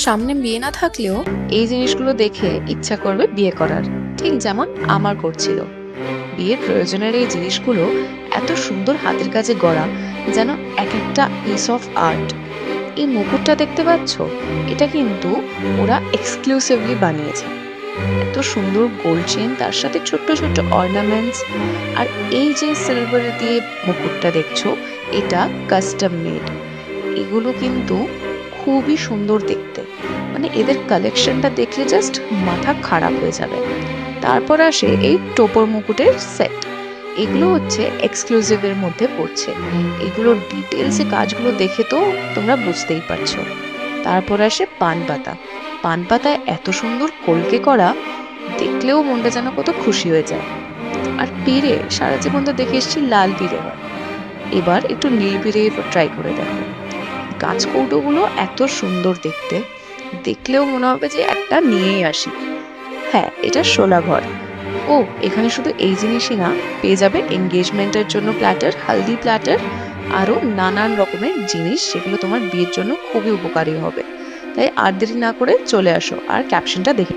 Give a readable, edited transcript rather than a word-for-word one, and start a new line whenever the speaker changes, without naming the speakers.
সামনে বিয়ে না থাকলেও এই জিনিসগুলো দেখে ইচ্ছা করবে বিয়ে করার, ঠিক যেমন আমার করছিল। বিয়ের প্রয়োজনের এই জিনিসগুলো এত সুন্দর হাতের কাজে গড়া, যেন এক একটা পিস অফ আর্ট। এই মুকুটটা দেখতে পাচ্ছ, এটা কিন্তু ওরা এক্সক্লুসিভলি বানিয়েছে। এত সুন্দর গোল্ড চেন, তার সাথে ছোট্ট ছোট্ট অর্নামেন্টস। আর এই যে সিলভার দিয়ে মুকুটটা দেখছো, এটা কাস্টম মেড। এগুলো কিন্তু খুবই সুন্দর দেখতে, মানে এদের কালেকশনটা দেখলে জাস্ট মাথা খারাপ হয়ে যাবে। তারপর আসে এই টোপর মুকুটের সেট। এগুলো হচ্ছে এক্সক্লুসিভের মধ্যে পড়ছে। এগুলোর ডিটেলসে কাজগুলো দেখে তো তোমরা বুঝতেই পারছো। তারপর আসে পানপাতা। পানপাতায় এত সুন্দর কলকে করা, দেখলেও মনটা যেন কত খুশি হয়ে যায়। আর পিড়ে, সারা জীবন তো দেখে এসেছি লাল পিড়ে হয়, এবার একটু নীল পিড়ে ট্রাই করে দেখো। গাছ কৌটোগুলো এত সুন্দর দেখতে, দেখলেও মনে হবে যে একটা নিয়েই আসি। হ্যাঁ, এটা শোলা ঘর। ও, এখানে শুধু এই জিনিসই না, পেয়ে যাবে এঙ্গেজমেন্টের জন্য প্ল্যাটার, হালদি প্ল্যাটার, আরো নানান রকমের জিনিস, সেগুলো তোমার বিয়ের জন্য খুবই উপকারী হবে। তাই আর দেরি না করে চলে আসো আর ক্যাপশনটা দেখে